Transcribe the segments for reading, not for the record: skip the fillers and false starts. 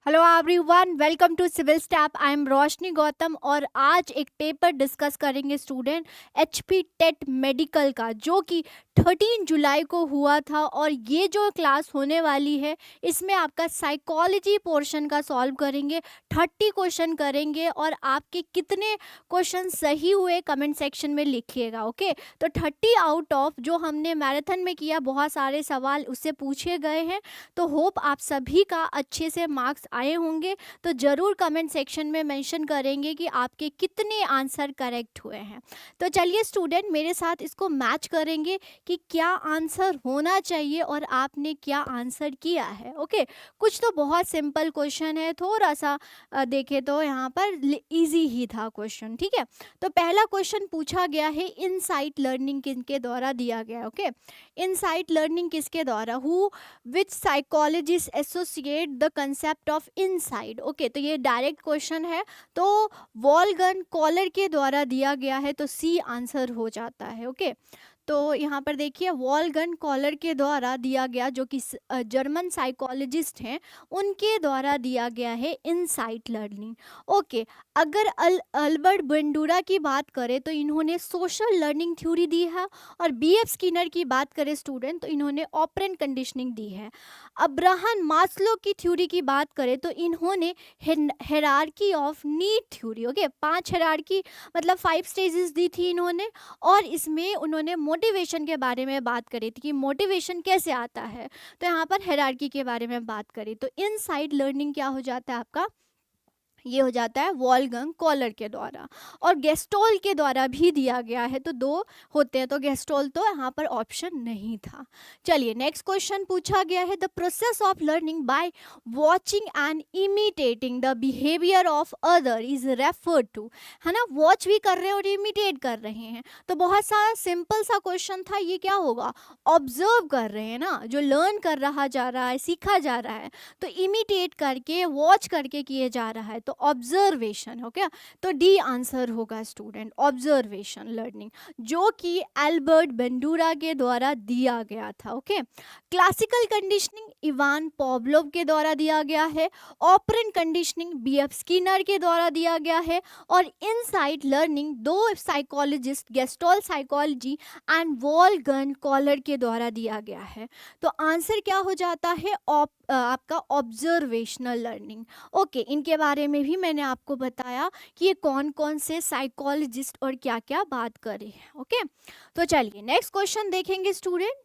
Hello everyone, welcome to civil step. I am Roshni Gautam और आज एक पेपर डिस्कस करेंगे स्टूडेंट एचपी टेट मेडिकल का, जो कि 13 जुलाई को हुआ था। और ये जो क्लास होने वाली है इसमें आपका साइकोलॉजी पोर्शन का सॉल्व करेंगे। 30 क्वेश्चन करेंगे और आपके कितने क्वेश्चन सही हुए कमेंट सेक्शन में लिखिएगा। ओके, तो 30 आउट ऑफ जो हमने मैराथन में किया, बहुत सारे सवाल उससे पूछे गए हैं। तो होप आप सभी का अच्छे से मार्क्स आए होंगे। तो ज़रूर कमेंट सेक्शन में मेंशन करेंगे कि आपके कितने आंसर करेक्ट हुए हैं। तो चलिए स्टूडेंट, मेरे साथ इसको मैच करेंगे कि क्या आंसर होना चाहिए और आपने क्या आंसर किया है। ओके, कुछ तो बहुत सिंपल क्वेश्चन है, थोड़ा सा देखें तो यहाँ पर इजी ही था क्वेश्चन। ठीक है, तो पहला क्वेश्चन पूछा गया है इनसाइट लर्निंग किनके द्वारा दिया गया है। ओके, इनसाइट लर्निंग किसके द्वारा, who which psychologist associate the concept of inside. Okay, तो ये डायरेक्ट क्वेश्चन है, तो वॉल्गन कॉलर के द्वारा दिया गया है, तो सी आंसर हो जाता है। ओके, तो यहाँ पर देखिए वॉल्गन कॉलर के द्वारा दिया गया, जो कि जर्मन साइकोलॉजिस्ट हैं, उनके द्वारा दिया गया है इनसाइट लर्निंग। ओके, अगर अल्बर्ट बंडूरा की बात करें तो इन्होंने सोशल लर्निंग थ्योरी दी है, और बीएफ स्किनर की बात करें स्टूडेंट तो इन्होंने ऑपरेंट कंडीशनिंग दी है। अब्राहम मास्लो की थ्योरी की बात करें तो इन्होंने hierarchy of need theory, okay, 5 hierarchy मतलब 5 स्टेजेस दी थी इन्होंने। और इसमें उन्होंने मोटिवेशन के बारे में बात करी थी कि मोटिवेशन कैसे आता है, तो यहाँ पर हायरार्की के बारे में बात करी। तो इनसाइड लर्निंग क्या हो जाता है आपका, ये हो जाता है वॉल्गंग कॉलर के द्वारा। और गेस्टोल के द्वारा भी दिया गया है, तो 2 होते हैं, तो गेस्टोल तो यहाँ पर ऑप्शन नहीं था। चलिए नेक्स्ट क्वेश्चन पूछा गया है, the process of learning by watching and imitating the behaviour of other is referred to, है ना। वॉच भी कर रहे हैं और इमिटेट कर रहे हैं, तो बहुत सारा सिंपल सा क्वेश्चन था। ये क्या होगा, ऑब्जर्व कर रहे हैं ना, जो लर्न कर रहा जा रहा है, सीखा जा रहा है, तो इमिटेट करके वॉच करके किए जा रहा है, तो ऑब्जर्वेशन। ओके, तो डी आंसर होगा स्टूडेंट, ऑब्जर्वेशन लर्निंग, जो कि एल्बर्ट बंडूरा के द्वारा दिया गया था। ओके, क्लासिकल कंडीशनिंग इवान पॉवलोव के द्वारा दिया गया है, ऑपरेंट कंडीशनिंग बीएफ स्किनर के द्वारा दिया गया है, और insight learning 2 psychologist gestalt psychology and Wolfgang Kohler के द्वारा दिया गया है। तो आंसर क्या हो जाता है, आपका ऑब्जर्वेशनल लर्निंग। ओके, इनके बारे में भी मैंने आपको बताया कि ये कौन कौन से साइकोलॉजिस्ट और क्या क्या बात करे हैं। ओके, तो चलिए नेक्स्ट क्वेश्चन देखेंगे स्टूडेंट।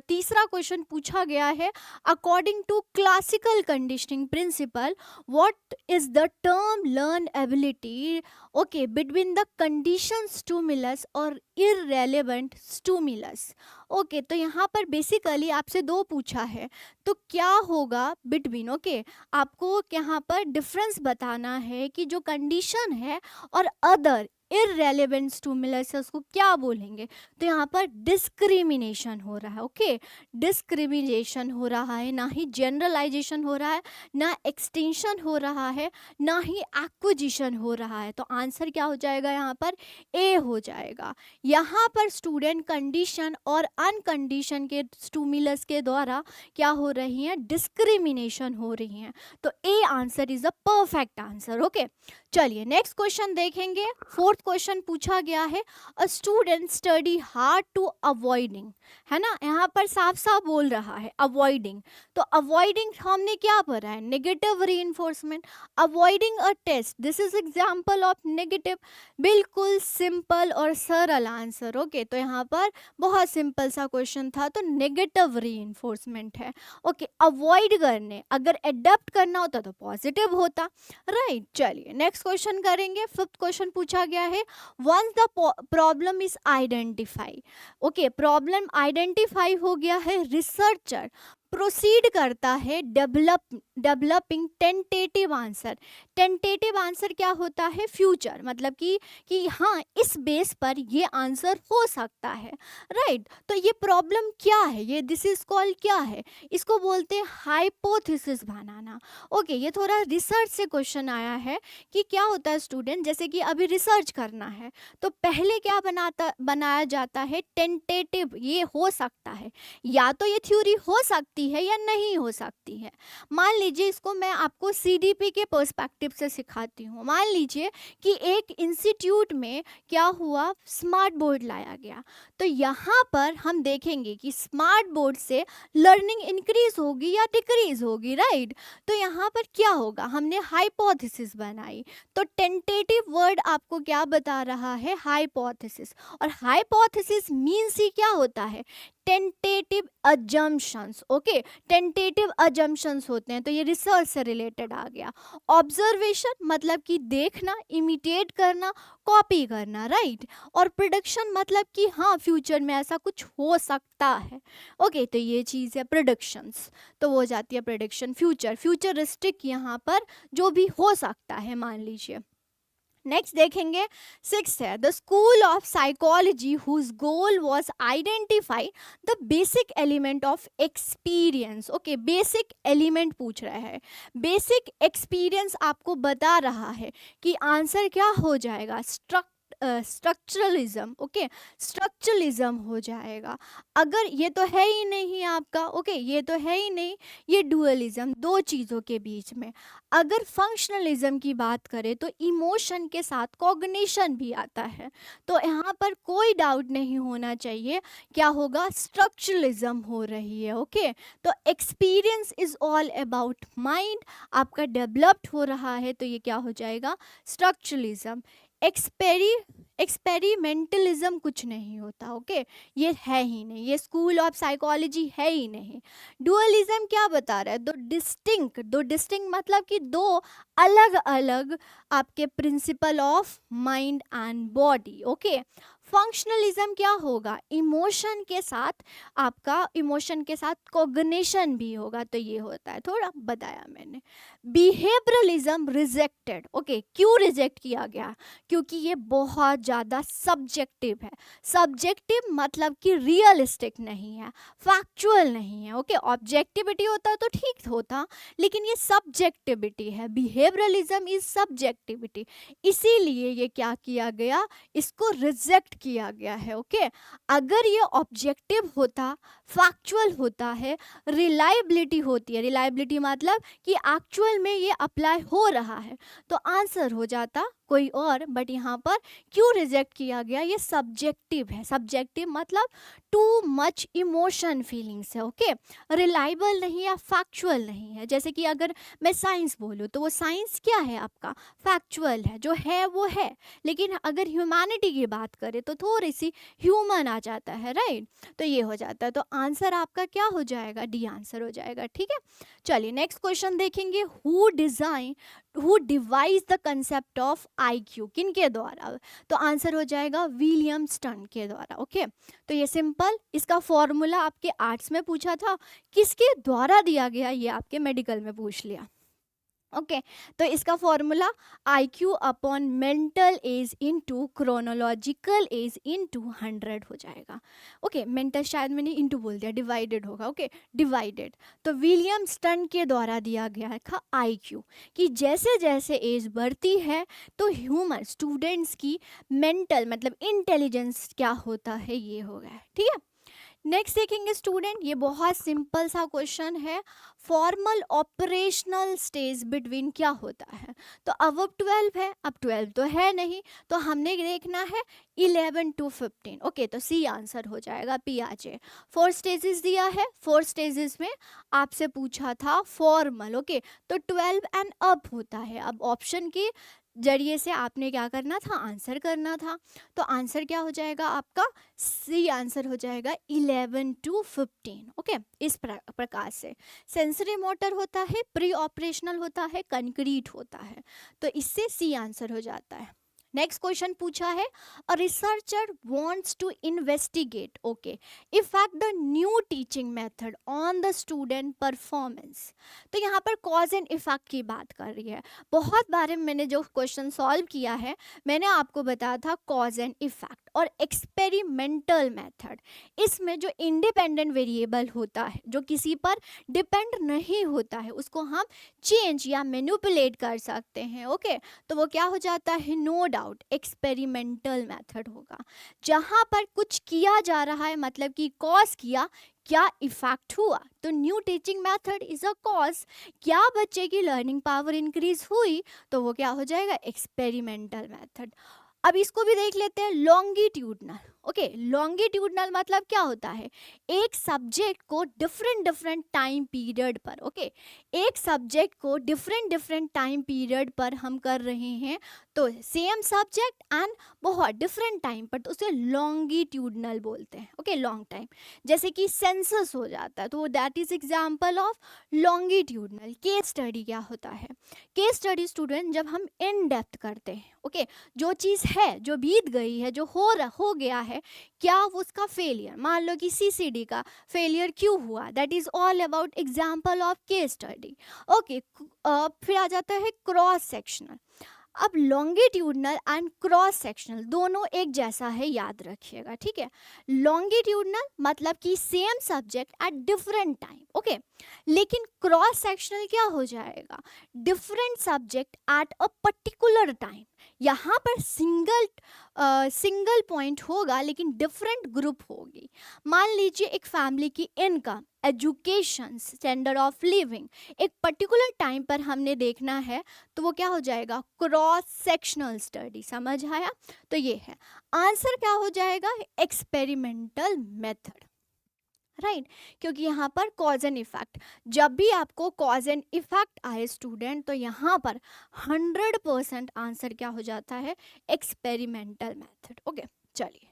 तीसरा क्वेश्चन पूछा गया है, according to classical conditioning principle what is the term learn ability, okay, between the condition stimulus और इररेलेवेंट स्टिमुलस। ओके, तो यहाँ पर बेसिकली आपसे 2 पूछा है, तो क्या होगा बिटवीन। ओके, आपको यहाँ पर डिफरेंस बताना है कि जो कंडीशन है और अदर इररेलेवेंट स्टिमुलस है उसको क्या बोलेंगे। तो यहाँ पर डिस्क्रिमिनेशन हो रहा है। ओके, डिस्क्रिमिनेशन हो रहा है, ना ही जनरलाइजेशन हो रहा है, ना एक्सटेंशन हो रहा है, ना ही एक्विजिशन हो रहा है। तो आंसर क्या हो जाएगा, यहाँ पर ए हो जाएगा। यहाँ पर स्टूडेंट कंडीशन और अनकंडीशन के स्टिमुलस के द्वारा क्या हो रही हैं, डिस्क्रिमिनेशन हो रही हैं। तो A answer is the perfect answer. Okay, चलिए नेक्स्ट क्वेश्चन देखेंगे। 4th क्वेश्चन पूछा गया है, a student study hard to avoiding, है ना, यहाँ पर साफ साफ बोल रहा है अवॉइडिंग। तो अवॉइडिंग हमने क्या पढ़ा है, negative reinforcement, avoiding a test, this is example of negative. बिल्कुल सिंपल और सरल आंसर। ओके, तो यहाँ पर बहुत सिंपल सा क्वेश्चन था, तो नेगेटिव रीइंफोर्समेंट है। ओके, अवॉइड करने, अगर एडप्ट करना होता तो पॉजिटिव होता, राइट। चलिए नेक्स्ट क्वेश्चन करेंगे। 5th क्वेश्चन पूछा गया है, once the problem is identify. Okay, problem identify हो गया है, रिसर्चर प्रोसीड करता है developing tentative answer. Tentative answer क्या होता है, फ्यूचर, मतलब कि हाँ इस बेस पर ये आंसर हो सकता है, राइट। तो ये प्रॉब्लम क्या है, ये दिस इज कॉल्ड क्या है, इसको बोलते हैं हाइपोथेसिस बनाना। ओके, ये थोड़ा रिसर्च से क्वेश्चन आया है कि क्या होता है स्टूडेंट, जैसे कि अभी रिसर्च करना है तो पहले क्या बनाया जाता है, टेंटेटिव, ये हो सकता है, या तो ये थ्योरी हो सकती सकती है या नहीं हो सकती है। मान लीजिए, इसको मैं आपको सीडीपी के पर्सपेक्टिव से सिखाती हूँ। मान लीजिए कि एक इंस्टीट्यूट में क्या हुआ, स्मार्ट बोर्ड लाया गया। तो यहाँ पर हम देखेंगे कि स्मार्ट बोर्ड से लर्निंग इंक्रीज होगी या डिक्रीज होगी, राइट। तो यहाँ पर क्या होगा, हमने हाइपोथेसिस बनाई। तो टेंटेटिव वर्ड आपको क्या बता रहा है, हाइपोथेसिस। और हाइपोथेसिस मीन्स ही क्या होता है, tentative assumptions. Okay, tentative assumptions होते हैं, तो ये रिसर्च से रिलेटेड आ गया। ऑब्जर्वेशन मतलब कि देखना, इमिटेट करना, कॉपी करना, राइट। और प्रिडिक्शन मतलब कि हाँ, फ्यूचर में ऐसा कुछ हो सकता है। ओके, तो ये चीज़ है प्रिडिक्शंस। तो वो हो जाती है प्रिडिक्शन, फ्यूचरिस्टिक यहाँ पर जो भी हो सकता है, मान लीजिए। नेक्स्ट देखेंगे, 6 है, the school of psychology whose goal was identify the basic element of experience. Okay, basic element पूछ रहा है, बेसिक एक्सपीरियंस आपको बता रहा है कि आंसर क्या हो जाएगा, स्ट्रक्चरलिज्म। ओके, स्ट्रक्चरलिज्म हो जाएगा। अगर ये तो है ही नहीं आपका, ओके, ये तो है ही नहीं, ये डुअलिज्म, दो चीज़ों के बीच में। अगर फंक्शनलिज्म की बात करें तो इमोशन के साथ कॉग्निशन भी आता है। तो यहाँ पर कोई डाउट नहीं होना चाहिए, क्या होगा, स्ट्रक्चरलिज्म हो रही है। ओके, तो experience is all about mind, आपका डेवलप्ड हो रहा है, तो ये क्या हो जाएगा, स्ट्रक्चरलिज्म। एक्सपेरिमेंटलिज्म कुछ नहीं होता। ओके, ये है ही नहीं, ये स्कूल ऑफ साइकोलॉजी है ही नहीं। डुअलिज्म क्या बता रहा है, दो डिस्टिंक्ट मतलब कि दो अलग अलग आपके principle of mind and body. Okay, functionalism क्या होगा, इमोशन के साथ, आपका इमोशन के साथ कॉग्निशन भी होगा, तो ये होता है, थोड़ा बताया मैंने। Behaviourism rejected. ओके, क्यों रिजेक्ट किया गया, क्योंकि ये बहुत ज़्यादा सब्जेक्टिव है। सब्जेक्टिव मतलब कि रियलिस्टिक नहीं है, फैक्चुअल नहीं है। ओके, ऑब्जेक्टिविटी होता तो ठीक होता, लेकिन ये सब्जेक्टिविटी है, बिहेवियरलिज्म इज सब्जेक्टिविटी, इसीलिए ये क्या किया गया, इसको रिजेक्ट किया गया है। ओके, अगर ये ऑब्जेक्टिव होता, फैक्चुअल होता है, रिलायबिलिटी होती है, रिलायबिलिटी मतलब कि एक्चुअल में ये अप्लाई हो रहा है, तो आंसर हो जाता कोई और। बट यहाँ पर क्यों रिजेक्ट किया गया, ये सब्जेक्टिव है। सब्जेक्टिव मतलब टू मच इमोशन फीलिंग्स है। ओके, रिलायबल नहीं है, फैक्चुअल नहीं है। जैसे कि अगर मैं साइंस बोलूँ तो वो साइंस क्या है, आपका फैक्चुअल है, जो है वो है। लेकिन अगर ह्यूमैनिटी की बात करें तो थोड़ी सी ह्यूमन आ जाता है, राइट। तो ये हो जाता है, तो आंसर आपका क्या हो जाएगा, डी आंसर हो जाएगा। ठीक है, चलिए नेक्स्ट क्वेश्चन देखेंगे, who devise the concept of IQ, किन के द्वारा, तो आंसर हो जाएगा विलियम स्टर्न के द्वारा। ओके, तो ये सिंपल, इसका फॉर्मूला आपके आर्ट्स में पूछा था, किसके द्वारा दिया गया, ये आपके मेडिकल में पूछ लिया। ओके, तो इसका formula IQ upon mental as into chronological age into 100 हो जाएगा। ओके, मेंटल शायद मैंने इनटू बोल दिया, डिवाइडेड होगा। ओके, डिवाइडेड, तो विलियम स्टर्न के द्वारा दिया गया था IQ कि जैसे जैसे एज बढ़ती है तो ह्यूमन स्टूडेंट्स की मेंटल मतलब इंटेलिजेंस क्या होता है, ये हो गया है। ठीक है, नेक्स्ट देखेंगे स्टूडेंट, ये बहुत सिंपल सा क्वेश्चन है, फॉर्मल ऑपरेशनल स्टेज बिटवीन क्या होता है। तो अब 12 है, अब 12 तो है नहीं, तो हमने देखना है 11 to 15। ओके, तो सी आंसर हो जाएगा, पियाजे। 4 स्टेजेस दिया है, 4 स्टेजेस में आपसे पूछा था फॉर्मल। ओके, तो 12 एंड अप होता है। अब ऑप्शन के जरिए से आपने क्या करना था, आंसर करना था। तो आंसर क्या हो जाएगा आपका, सी आंसर हो जाएगा 11 to 15। ओके, इस प्रकार से सेंसरी मोटर होता है, प्री ऑपरेशनल होता है, कंक्रीट होता है, तो इससे सी आंसर हो जाता है। नेक्स्ट क्वेश्चन पूछा है, a researcher wants to investigate okay effect the new teaching method on the student performance. तो यहाँ पर कॉज एंड इफेक्ट की बात कर रही है। बहुत बार मैंने जो क्वेश्चन सॉल्व किया है मैंने आपको बताया था कॉज एंड इफेक्ट और एक्सपेरिमेंटल मेथड। इसमें जो इंडिपेंडेंट वेरिएबल होता है, जो किसी पर डिपेंड नहीं होता है, उसको हम चेंज या मैनिपुलेट कर सकते हैं। ओके, तो वो क्या हो जाता है, no doubt out, experimental method होगा। जहाँ पर कुछ किया जा रहा है, मतलब कि कॉज किया, क्या इफेक्ट हुआ, तो new teaching method is a cause. क्या बच्चे की लर्निंग पावर इंक्रीज हुई, तो वो क्या हो जाएगा, एक्सपेरिमेंटल मेथड। अब इसको भी देख लेते हैं, लॉन्गिट्यूडनल। ओके, लॉन्गिट्यूडनल मतलब क्या होता है, एक सब्जेक्ट को डिफरेंट डिफरेंट टाइम पीरियड पर, ओके, एक सब्जेक्ट को डिफरेंट डिफरेंट टाइम पीरियड पर हम कर रहे हैं, तो सेम सब्जेक्ट एंड बहुत डिफरेंट टाइम पर, तो उसे लॉन्गिट्यूडनल बोलते हैं। ओके, लॉन्ग टाइम, जैसे कि सेंसस हो जाता है, तो that is example of longitudinal. Case study क्या होता है, केस स्टडी स्टूडेंट जब हम इन डेप्थ करते हैं, ओके, जो चीज़ है, जो बीत गई है, जो हो गया है, क्या उसका फेलियर, मान लो कि सीसीडी का फेलियर क्यों हुआ, that is all about example of case study. Okay, फिर आ जाता है क्रॉस सेक्शनल। अब लॉन्गिट्यूडनल एंड क्रॉस सेक्शनल दोनों एक जैसा है, याद रखिएगा, ठीक है। लॉन्गिट्यूडनल मतलब कि same subject at different time, okay, लेकिन क्रॉस सेक्शनल क्या हो जाएगा, different subject at a particular time. यहाँ पर सिंगल पॉइंट होगा लेकिन डिफरेंट ग्रुप होगी। मान लीजिए एक फैमिली की income, education, standard of living एक पर्टिकुलर टाइम पर हमने देखना है, तो वो क्या हो जाएगा, क्रॉस सेक्शनल स्टडी। समझ आया, तो ये है आंसर, क्या हो जाएगा, एक्सपेरिमेंटल मेथड, राइट। क्योंकि यहाँ पर कॉज एंड इफेक्ट, जब भी आपको कॉज एंड इफेक्ट आए स्टूडेंट, तो यहाँ पर 100% आंसर क्या हो जाता है, एक्सपेरिमेंटल मेथड। ओके, चलिए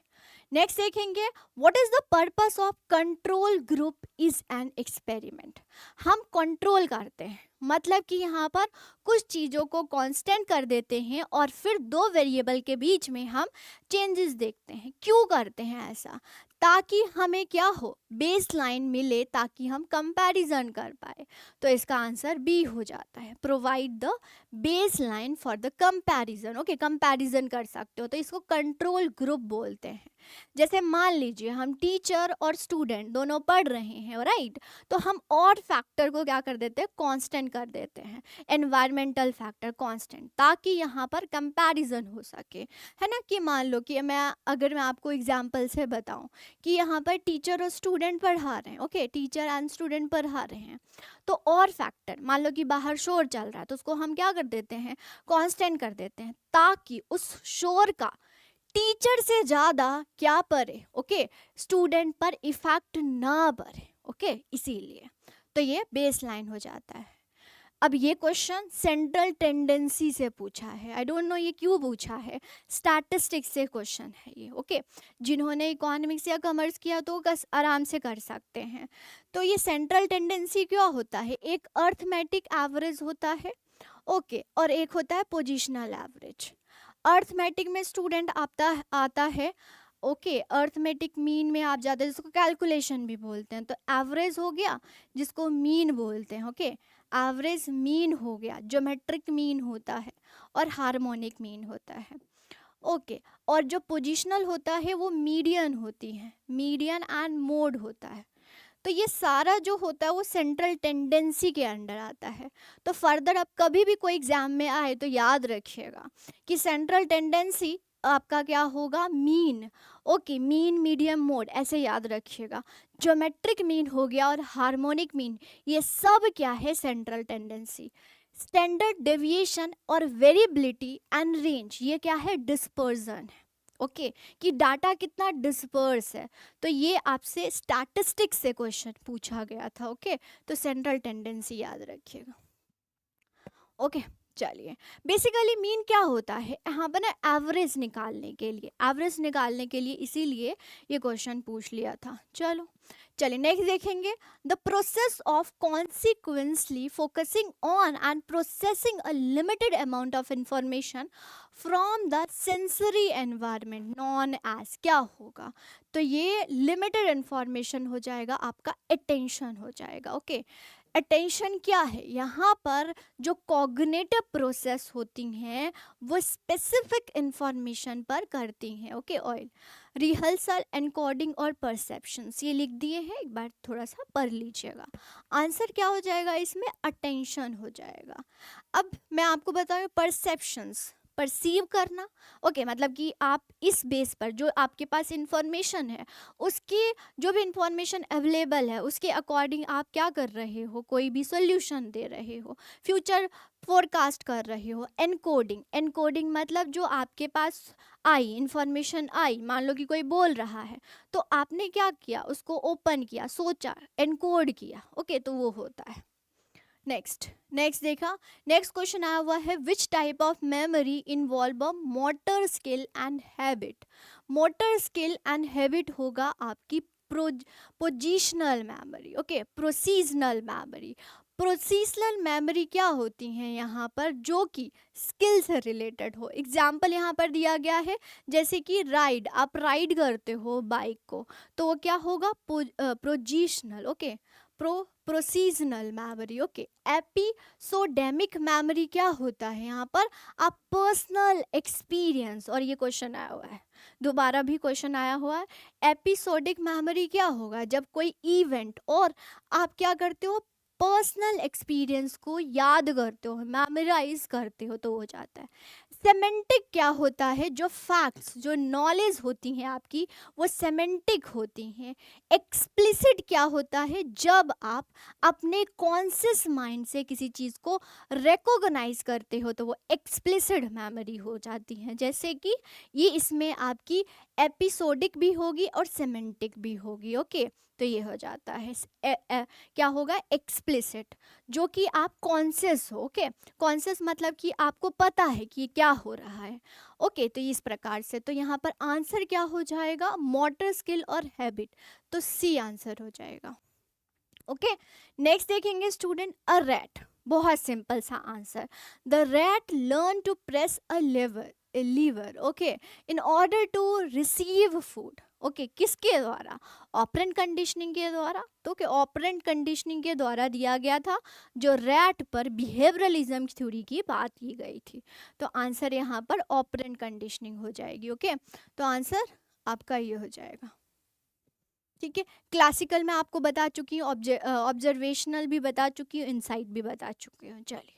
नेक्स्ट देखेंगे, what is the purpose of control group is an experiment. हम कंट्रोल करते हैं, मतलब कि यहाँ पर कुछ चीज़ों को कांस्टेंट कर देते हैं और फिर दो वेरिएबल के बीच में हम चेंजेस देखते हैं। क्यों करते हैं ऐसा, ताकि हमें क्या हो, बेस लाइन मिले, ताकि हम कंपैरिजन कर पाए। तो इसका आंसर बी हो जाता है, provide the base line for the comparison. Okay, comparison कर सकते हो, तो इसको कंट्रोल ग्रुप बोलते हैं। जैसे मान लीजिए हम टीचर और स्टूडेंट दोनों पढ़ रहे हैं, राइट, तो हम और फैक्टर को क्या कर देते हैं, कांस्टेंट कर देते हैं, एनवायरमेंटल फैक्टर कांस्टेंट, ताकि यहाँ पर कंपैरिजन हो सके, है ना। कि मान लो कि अगर मैं आपको एग्जांपल से बताऊं कि यहाँ पर टीचर और स्टूडेंट पढ़ा रहे हैं, ओके, टीचर एंड स्टूडेंट पढ़ा रहे हैं, तो और फैक्टर, मान लो कि बाहर शोर चल रहा है, तो उसको हम क्या कर देते हैं, कांस्टेंट कर देते हैं, ताकि उस शोर का टीचर से ज़्यादा क्या पड़े, ओके, स्टूडेंट पर इफेक्ट ना पड़े, ओके, इसीलिए तो ये बेस लाइन हो जाता है। अब ये क्वेश्चन सेंट्रल टेंडेंसी से पूछा है, आई डोंट नो ये क्यों पूछा है, स्टैटिस्टिक्स से क्वेश्चन है ये, ओके। जिन्होंने इकोनॉमिक्स या कॉमर्स किया तो आराम से कर सकते हैं। तो ये सेंट्रल टेंडेंसी क्या होता है, एक अर्थमेटिक एवरेज होता है, ओके, और एक होता है पोजिशनल एवरेज। अर्थमेटिक में स्टूडेंट आता है, ओके, अर्थमेटिक मीन में आप जाते हैं, जिसको कैलकुलेशन भी बोलते हैं, तो एवरेज हो गया जिसको मीन बोलते हैं, ओके, एवरेज मीन हो गया, ज्योमेट्रिक मीन होता है और हार्मोनिक मीन होता है, ओके। और जो पोजिशनल होता है वो मीडियन होती है, मीडियन एंड मोड होता है। तो ये सारा जो होता है वो सेंट्रल टेंडेंसी के अंडर आता है। तो फर्दर अब कभी भी कोई एग्जाम में आए तो याद रखिएगा कि सेंट्रल टेंडेंसी आपका क्या होगा, mean, okay, mean medium mode, ऐसे याद रखिएगा। ज्योमेट्रिक मीन हो गया और हार्मोनिक मीन, ये सब क्या है, सेंट्रल टेंडेंसी। स्टैंडर्ड डेविएशन और वेरिएबिलिटी एंड रेंज, ये क्या है, डिस्पर्जन है, ओके, कि डाटा कितना डिस्पर्स है। तो ये आपसे स्टैटिस्टिक्स से क्वेश्चन पूछा गया था, ओके। तो सेंट्रल टेंडेंसी याद रखिएगा, ओके। चलिए, बेसिकली मीन क्या होता है, यहाँ पर ना एवरेज निकालने के लिए इसीलिए ये क्वेश्चन पूछ लिया था। चलिए नेक्स्ट देखेंगे, the process of consequently focusing on and processing a limited amount of information from the sensory environment known as, क्या होगा, तो ये लिमिटेड इंफॉर्मेशन हो जाएगा, आपका अटेंशन हो जाएगा, ओके। अटेंशन क्या है, यहाँ पर जो कॉग्निटिव प्रोसेस होती हैं वो स्पेसिफिक इंफॉर्मेशन पर करती हैं, ओके। ऑयल रिहर्सल, एनकोडिंग और परसेप्शंस, ये लिख दिए हैं, एक बार थोड़ा सा पढ़ लीजिएगा। आंसर क्या हो जाएगा इसमें, अटेंशन हो जाएगा। अब मैं आपको बताऊँ, परसेप्शंस परसीव करना, ओके मतलब कि आप इस बेस पर जो आपके पास इंफॉर्मेशन है, उसकी जो भी इंफॉर्मेशन अवेलेबल है उसके अकॉर्डिंग आप क्या कर रहे हो, कोई भी सोल्यूशन दे रहे हो, फ्यूचर फोरकास्ट कर रहे हो। एनकोडिंग, एनकोडिंग मतलब जो आपके पास आई इंफॉर्मेशन आई, मान लो कि कोई बोल रहा है तो आपने क्या किया, उसको ओपन किया, सोचा, एनकोड किया, ओके तो वो होता है। नेक्स्ट नेक्स्ट देखा, नेक्स्ट क्वेश्चन आया हुआ है which type of memory involve a motor skill and habit. Motor skill and habit होगा आपकी positional memory, okay procedural memory. Procedural memory क्या होती हैं यहाँ पर, जो कि स्किल से रिलेटेड हो। एग्जाम्पल यहाँ पर दिया गया है, जैसे कि राइड, आप राइड करते हो बाइक को तो वो क्या होगा, प्रोजिशनल, okay procedural memory, okay. एपिसोडेमिक memory क्या होता है यहाँ पर, आप पर्सनल एक्सपीरियंस, और ये क्वेश्चन आया हुआ है, दोबारा भी क्वेश्चन आया हुआ है। एपिसोडिक मेमोरी क्या होगा, जब कोई इवेंट और आप क्या करते हो, पर्सनल एक्सपीरियंस को याद करते हो, मेमोराइज करते हो तो हो जाता है। सेमेंटिक क्या होता है, जो फैक्ट्स, जो नॉलेज होती हैं आपकी वो सेमेंटिक होती हैं। एक्सप्लिसिट क्या होता है, जब आप अपने कॉन्शियस माइंड से किसी चीज़ को रिकॉग्नाइज करते हो तो वो एक्सप्लिसिट मेमोरी हो जाती है। जैसे कि ये इसमें आपकी एपिसोडिक भी होगी और सेमेंटिक भी होगी, ओके तो ये हो जाता है क्या होगा, एक्सप्लिसिट, जो कि आप कॉन्शियस हो, ओके कॉन्शियस मतलब कि आपको पता है कि क्या हो रहा है, ओके तो इस प्रकार से। तो यहाँ पर आंसर क्या हो जाएगा, मोटर स्किल और हैबिट, तो सी आंसर हो जाएगा, ओके। नेक्स्ट देखेंगे स्टूडेंट, अ रैट, बहुत सिंपल सा answer, the rat learn to press a lever, okay in order to receive food, okay किसके द्वारा, ऑपरेंट कंडीशनिंग के द्वारा। तो कि ऑपरेंट कंडीशनिंग के द्वारा दिया गया था, जो रैट पर बिहेवियरलिज्म थ्योरी की बात की गई थी। तो आंसर यहाँ पर ऑपरेंट कंडीशनिंग हो जाएगी, ओके तो आंसर आपका ये हो जाएगा, ठीक है। क्लासिकल में आपको बता चुकी हूँ, ऑब्जर्वेशनल भी बता चुकी हूँ, इनसाइट भी बता चुकी हूँ। चलिए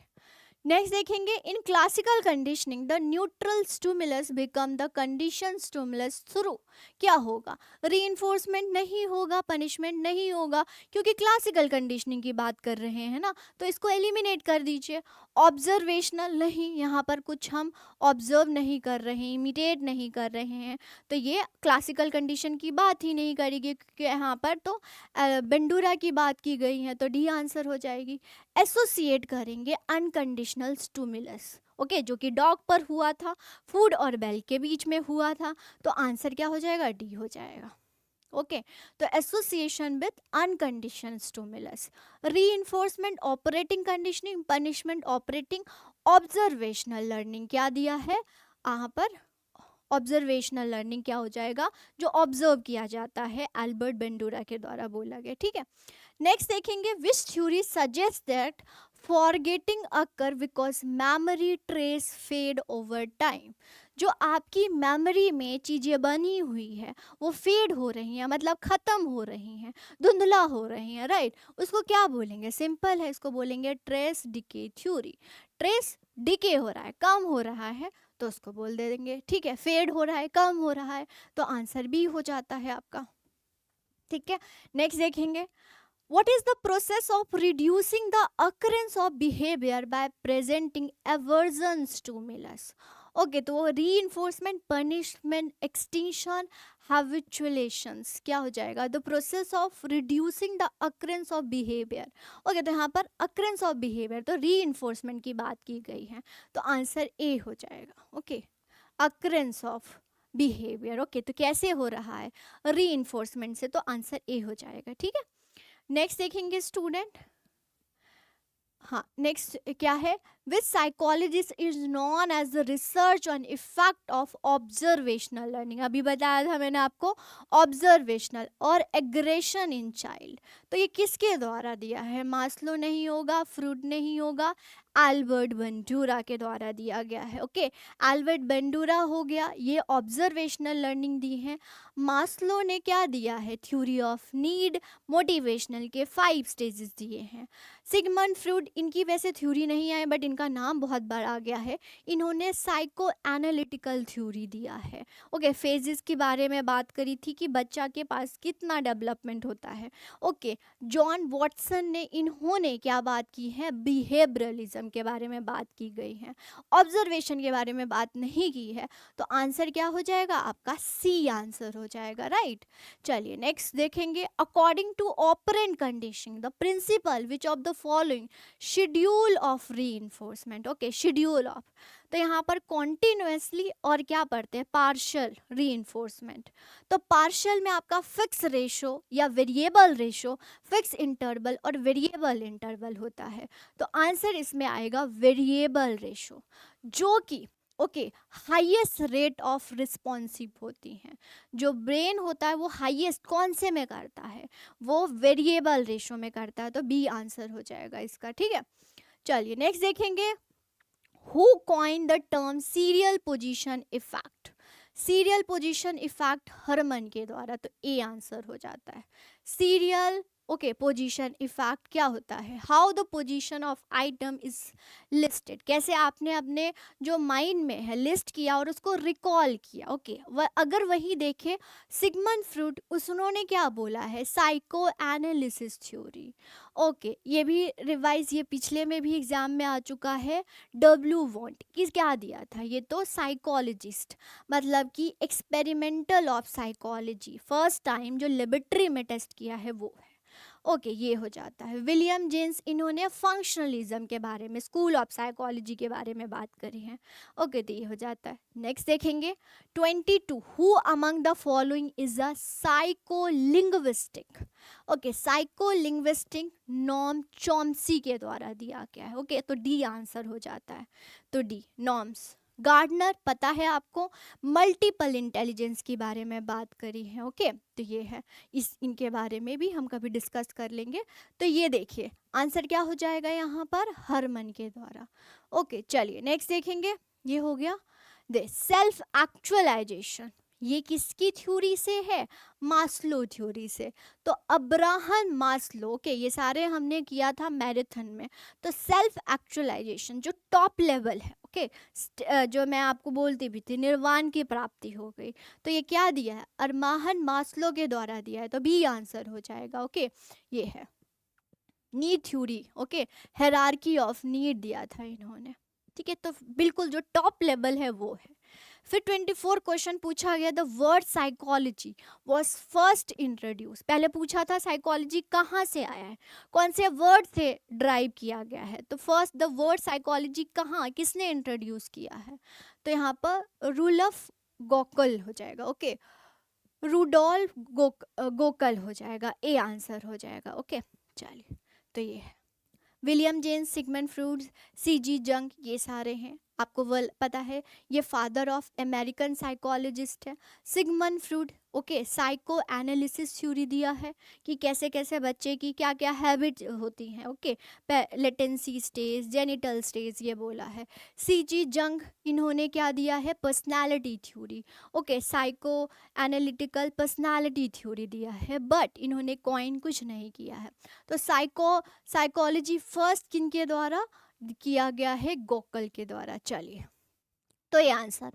नेक्स्ट देखेंगे, in classical conditioning the neutral stimulus become the condition stimulus through, क्या होगा, रीइंफोर्समेंट नहीं होगा, पनिशमेंट नहीं होगा, क्योंकि क्लासिकल कंडीशनिंग की बात कर रहे हैं ना, तो इसको एलिमिनेट कर दीजिए। ऑब्जर्वेशनल नहीं, यहाँ पर कुछ हम ऑब्जर्व नहीं कर रहे हैं, इमिटेट नहीं कर रहे हैं, तो ये क्लासिकल कंडीशन की बात ही नहीं करेगी, क्योंकि यहाँ पर तो बेंडूरा की बात की गई है, तो डी आंसर हो जाएगी। एसोसिएट करेंगे अनकंडीशनल स्टिमुलस, ओके जो कि डॉग पर हुआ था, फूड और बेल के बीच में हुआ था, तो आंसर क्या हो जाएगा, डी हो जाएगा, ओके तो association with unconditional stimulus. Reinforcement operating conditioning, punishment operating, observational learning क्या दिया है यहाँ पर, ऑब्जर्वेशनल लर्निंग क्या हो जाएगा, जो ऑब्जर्व किया जाता है, एल्बर्ट बेंडूरा के द्वारा बोला गया, ठीक है। नेक्स्ट देखेंगे, which theory suggest that forgetting occur because memory trace fade over time, जो आपकी मेमोरी में चीज़ें बनी हुई है वो फेड हो रही हैं, मतलब ख़त्म हो रही हैं, धुंधला हो रही हैं, राइट, उसको क्या बोलेंगे, सिंपल है, इसको बोलेंगे trace decay theory. Trace decay हो रहा है, कम हो रहा है, तो उसको बोल दे देंगे, ठीक है, फेड हो रहा है, कम हो रहा है, तो आंसर बी हो जाता है आपका, ठीक है। नेक्स्ट देखेंगे, what is the process of reducing the occurrence of behavior by presenting aversion stimulus, okay तो रीइंफोर्समेंट, पनिशमेंट, एक्सटिंक्शन, हैबिचुएशंस क्या हो जाएगा, the process of reducing the occurrence of behaviour, okay तो यहाँ पर अक्रेंस ऑफ बिहेवियर, तो reinforcement की बात की गई है, तो आंसर ए हो जाएगा, okay occurrence of behaviour, okay तो कैसे हो रहा है, रीइंफोर्समेंट से, तो आंसर ए हो जाएगा, ठीक है। नेक्स्ट देखेंगे स्टूडेंट, हाँ नेक्स्ट क्या है, which psychologist is known as the research on effect of observational learning, अभी बताया था मैंने आपको, ऑब्जर्वेशनल और एग्रेशन इन चाइल्ड, तो ये किसके द्वारा दिया है, मास्लो नहीं होगा, फ्रूड नहीं होगा, एल्बर्ट बेंडूरा के द्वारा दिया गया है, ओके एल्बर्ट बेंडूरा हो गया, ये ऑब्जर्वेशनल लर्निंग दी है। मास्लो ने क्या दिया है, थ्योरी ऑफ नीड, मोटिवेशनल के 5 स्टेजेस दिए हैं। सिगमंड फ्रूड, इनकी वैसे थ्योरी नहीं आई बट इनका नाम बहुत बार आ गया है, इन्होंने साइको एनालिटिकल थ्योरी दिया है। ओके, फेजेस के बारे में बात करी थी कि बच्चा के पास कितना डेवलपमेंट होता है। ओके, जॉन वॉटसन ने, इन्होंने क्या बात की है, बिहेवियरलिज्म के बारे में बात की गई है, ऑब्जर्वेशन के बारे में बात नहीं की है। तो आंसर क्या हो जाएगा आपका, सी आंसर हो जाएगा, राइट। चलिए नेक्स्ट देखेंगे, according to operant condition the principle which of the following schedule of reinforcement. Okay, schedule of, तो यहाँ पर कॉन्टिन्यूसली और क्या पढ़ते हैं, पार्शियल रीइंफोर्समेंट। तो पार्शियल में आपका फिक्स रेशो या वेरिएबल रेशो, फिक्स इंटरवल और वेरिएबल इंटरवल होता है। तो आंसर इसमें आएगा वेरिएबल रेशो, जो कि okay highest rate of responsive होती हैं। जो ब्रेन होता है वो हाईएस्ट कौन से में करता है, वो वेरिएबल रेशो में करता है। तो बी आंसर हो जाएगा इसका, ठीक है। चलिए नेक्स्ट देखेंगे, who coined the term serial position effect. Serial position effect Hermann के द्वारा, तो ए आंसर हो जाता है। सीरियल ओके पोजीशन इफेक्ट क्या होता है, how the position of item is listed, कैसे आपने अपने जो माइंड में है लिस्ट किया और उसको रिकॉल किया। ओके, अगर वही देखें सिगमंड फ्रॉइड, उन्होंने क्या बोला है, साइको एनालिसिस थ्योरी। ओके, ये भी रिवाइज, ये पिछले में भी एग्जाम में आ चुका है। डब्ल्यू वॉन्ट किस क्या दिया था, ये तो साइकोलॉजिस्ट, मतलब कि experimental of psychology, first time जो लेबोरेटरी में टेस्ट किया है वो है। ओके, ये हो जाता है। विलियम जेम्स, इन्होंने फंक्शनलिज्म के बारे में, स्कूल ऑफ साइकोलॉजी के बारे में बात करी है। ओके, तो ये हो जाता है। नेक्स्ट देखेंगे 22, who among the following is a psycholinguistic. Okay, psycholinguistic norm Chomsky के द्वारा दिया गया है। ओके, तो डी आंसर हो जाता है, तो डी नॉर्म्स। गार्डनर पता है आपको, मल्टीपल इंटेलिजेंस के बारे में बात करी है। ओके, तो ये है, इनके बारे में भी हम कभी डिस्कस कर लेंगे। तो ये देखिए आंसर क्या हो जाएगा यहाँ पर, हरमन के द्वारा। ओके, चलिए नेक्स्ट देखेंगे, ये हो गया दे सेल्फ एक्चुअलाइजेशन, ये किसकी थ्योरी से है, मास्लो थ्योरी से। तो अब्राहम मास्लो के, ये सारे हमने किया था मैराथन में। तो सेल्फ एक्चुअलाइजेशन जो टॉप लेवल है, ओके, जो मैं आपको बोलती भी थी, निर्वाण की प्राप्ति हो गई, तो ये क्या दिया है, अब्राहम मास्लो के द्वारा दिया है। तो बी आंसर हो जाएगा। ओके, ये है need theory. Okay, hierarchy of need दिया था इन्होंने, ठीक है। तो बिल्कुल जो टॉप लेवल है वो है। फिर 24 क्वेश्चन पूछा गया, the word psychology was first introduce, पहले पूछा था साइकोलॉजी कहाँ से आया है, कौन से वर्ड से ड्राइव किया गया है। तो फर्स्ट द वर्ड साइकोलॉजी कहाँ, किसने इंट्रोड्यूस किया है, तो यहाँ पर रूडोल्फ गोकल हो जाएगा। ओके, रूडोल्फ गोकल हो जाएगा, ए आंसर हो जाएगा। ओके, चलिए, तो ये है William James, Sigmund Freud, CG. जंग, ये सारे हैं आपको वो पता है। ये फादर ऑफ अमेरिकन साइकोलॉजिस्ट है Sigmund Freud. Okay, psycho analysis theory दिया है कि कैसे कैसे बच्चे की क्या क्या हैबिट होती हैं। Okay, latency stage, genital stage, ये बोला है। सी.जी. जंग, इन्होंने क्या दिया है, personality theory. Okay, psycho analytical personality theory दिया है, बट इन्होंने कॉइन कुछ नहीं किया है। तो साइकोलॉजी फर्स्ट किनके द्वारा किया गया है, गोकल के द्वारा। चलिए, तो ये answer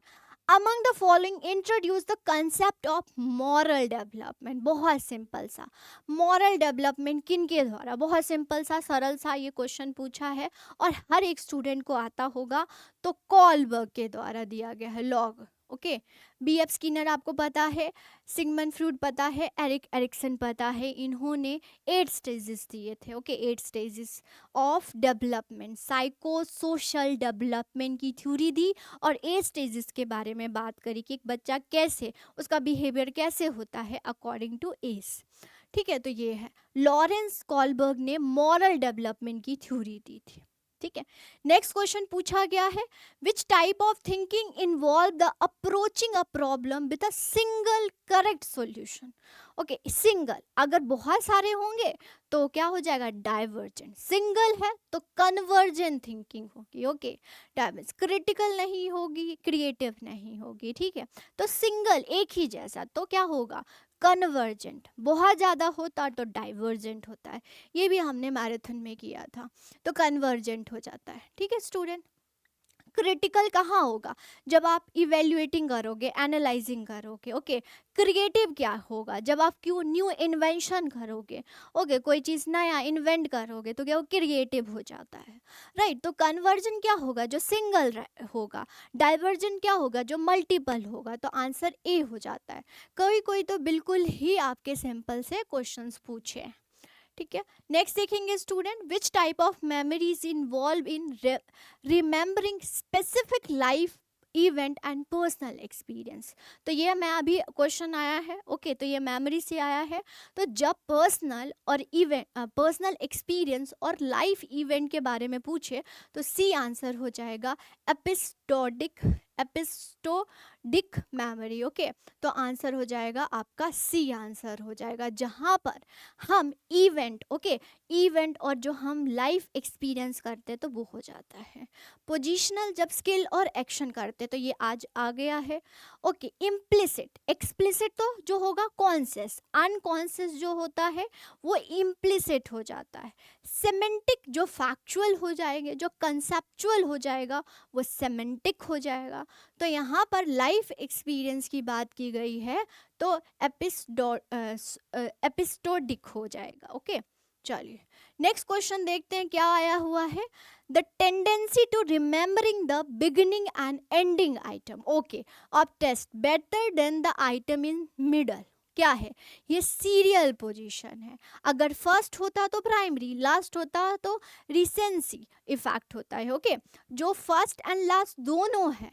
among the following introduce the concept of moral development, बहुत सिंपल सा, मॉरल डेवलपमेंट किन के द्वारा, बहुत सिंपल सा सरल सा ये क्वेश्चन पूछा है और हर एक स्टूडेंट को आता होगा। तो कॉलबर्ग के द्वारा दिया गया है, लॉग। Okay, BF. स्किनर आपको पता है, सिगमंड फ्रॉइड पता है, एरिक एरिक्सन पता है, इन्होंने 8 स्टेजेस दिए थे। Okay, 8 stages of development, psycho social development की थ्योरी दी और 8 स्टेजेस के बारे में बात करी कि एक बच्चा कैसे, उसका बिहेवियर कैसे होता है अकॉर्डिंग टू एज। ठीक है, तो ये है, लॉरेंस कॉलबर्ग ने मॉरल डेवलपमेंट की थ्योरी दी थी। ठीक है, नेक्स्ट क्वेश्चन पूछा गया है, which type of thinking involve the approaching a problem with a single correct solution. Okay, single, अगर बहुत सारे होंगे तो क्या हो जाएगा, डाइवर्जेंट, सिंगल है तो कन्वर्जेंट थिंकिंग होगी। ओके, डाइवर्जेंट, क्रिटिकल नहीं होगी, क्रिएटिव नहीं होगी। ठीक है, तो सिंगल एक ही जैसा, तो क्या होगा, कन्वर्जेंट, बहुत ज़्यादा होता तो डाइवर्जेंट होता है, ये भी हमने मैराथन में किया था, तो कन्वर्जेंट हो जाता है। ठीक है स्टूडेंट। क्रिटिकल कहाँ होगा? जब आप इवेल्युएटिंग करोगे, एनालाइजिंग करोगे। ओके। क्रिएटिव क्या होगा? जब आप क्यों न्यू इन्वेंशन करोगे। ओके, कोई चीज़ नया इन्वेंट करोगे तो क्या वो क्रिएटिव हो जाता है, राइट। तो कन्वर्जन क्या होगा? जो सिंगल होगा। डाइवर्जन क्या होगा? जो मल्टीपल होगा। तो आंसर ए हो जाता है। कोई कोई तो बिल्कुल ही आपके सिंपल से क्वेश्चंस पूछे। ठीक है। नेक्स्ट देखेंगे student, which type of memories involve in remembering specific life event and personal experience. तो ये मैं अभी क्वेश्चन आया है। ओके, तो ये मेमोरी से आया है। तो जब पर्सनल और इवेंट, पर्सनल एक्सपीरियंस और लाइफ इवेंट के बारे में पूछे तो सी आंसर हो जाएगा एपिस्टोडिक मेमोरी। ओके, तो आंसर हो जाएगा आपका सी आंसर हो जाएगा, जहाँ पर हम इवेंट, ओके, इवेंट और जो हम लाइफ एक्सपीरियंस करते तो वो हो जाता है। पोजिशनल जब स्किल और एक्शन करते तो ये आज आ गया है। ओके। इम्प्लिसिट, एक्सप्लिसिट तो जो होगा कॉन्शियस, अनकॉन्शियस जो होता है वो इम्प्लिसिट हो जाता है। सेमेंटिक जो फैक्चुअल हो जाएंगे, जो कंसेप्चुअल हो जाएगा वो सेमेंटिक हो जाएगा। तो यहाँ पर लाइफ एक्सपीरियंस की बात की गई है तो एपिस्टोडिक हो जाएगा। ओके, चलिए नेक्स्ट क्वेश्चन देखते हैं क्या आया हुआ है। The tendency to remembering the beginning and ending item. Okay, अब test better than the item in middle क्या है? ये सीरियल पोजीशन है। अगर फर्स्ट होता तो प्राइमरी, लास्ट होता तो रिसेंसी इफेक्ट होता है। ओके, जो फर्स्ट एंड लास्ट दोनों है,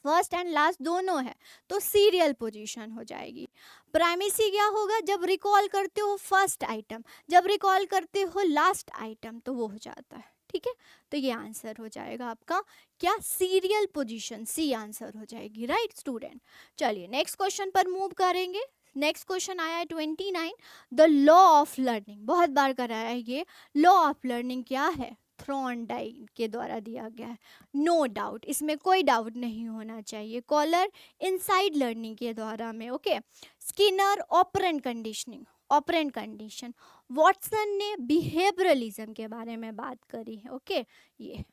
फर्स्ट एंड लास्ट दोनों है तो सीरियल पोजीशन हो जाएगी। प्राइमेसी क्या होगा? जब रिकॉल करते हो फर्स्ट आइटम, जब रिकॉल करते हो लास्ट आइटम तो वो हो जाता है। ठीक है, तो ये आंसर हो जाएगा आपका क्या? सीरियल पोजीशन, सी आंसर हो जाएगी, राइट स्टूडेंट। चलिए नेक्स्ट क्वेश्चन पर मूव करेंगे। नेक्स्ट क्वेश्चन आया है 29, द लॉ ऑफ लर्निंग। बहुत बार कराया है ये। लॉ ऑफ लर्निंग क्या है? थ्रॉन्डाइन के द्वारा दिया गया है, नो डाउट, इसमें कोई डाउट नहीं होना चाहिए। कॉलर इनसाइड लर्निंग के द्वारा में। Okay. Skinner operant conditioning, operant condition. Watson ने बिहेवियरलिज्म के बारे में बात करी है। ओके, ये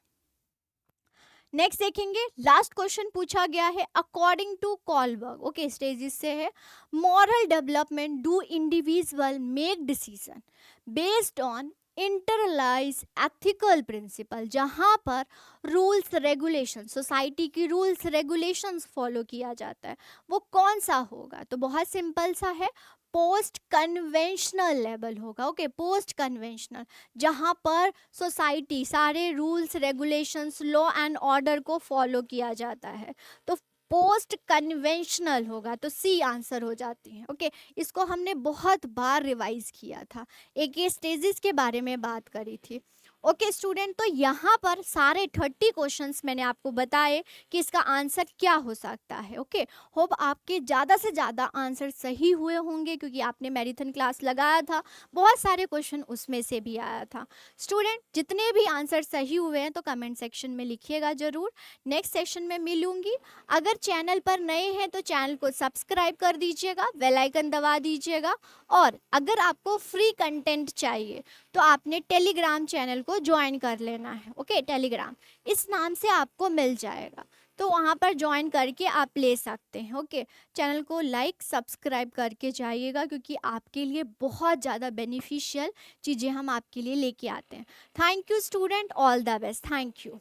नेक्स्ट देखेंगे। लास्ट क्वेश्चन पूछा गया है according to Kohlberg. Okay, stages से है। Moral development do individual make decision based on internalise ethical principle, जहाँ पर रूल्स रेगुलेशन, सोसाइटी की रूल्स रेगुलेशंस फॉलो किया जाता है, वो कौन सा होगा? तो बहुत सिंपल सा है, पोस्ट कन्वेंशनल लेवल होगा। ओके, पोस्ट कन्वेंशनल, जहाँ पर सोसाइटी सारे rules regulations, law and order को फॉलो किया जाता है, तो पोस्ट कन्वेंशनल होगा, तो सी आंसर हो जाती है। ओके, इसको हमने बहुत बार रिवाइज किया था, एक ये स्टेजेस के बारे में बात करी थी। ओके स्टूडेंट, तो यहाँ पर सारे 30 क्वेश्चंस मैंने आपको बताए कि इसका आंसर क्या हो सकता है। ओके, होप आपके ज़्यादा से ज़्यादा आंसर सही हुए होंगे क्योंकि आपने मैराथन क्लास लगाया था, बहुत सारे क्वेश्चन उसमें से भी आया था। स्टूडेंट, जितने भी आंसर सही हुए हैं तो कमेंट सेक्शन में लिखिएगा ज़रूर। नेक्स्ट सेशन में मिलूंगी। अगर चैनल पर नए हैं तो चैनल को सब्सक्राइब कर दीजिएगा, बेल आइकन दबा दीजिएगा, और अगर आपको फ्री कंटेंट चाहिए तो आपने टेलीग्राम चैनल को ज्वाइन कर लेना है। ओके, टेलीग्राम इस नाम से आपको मिल जाएगा, तो वहाँ पर ज्वाइन करके आप ले सकते हैं। ओके, चैनल को लाइक सब्सक्राइब करके जाइएगा क्योंकि आपके लिए बहुत ज़्यादा बेनिफिशियल चीज़ें हम आपके लिए लेके आते हैं। Thank you student, all the best, thank you.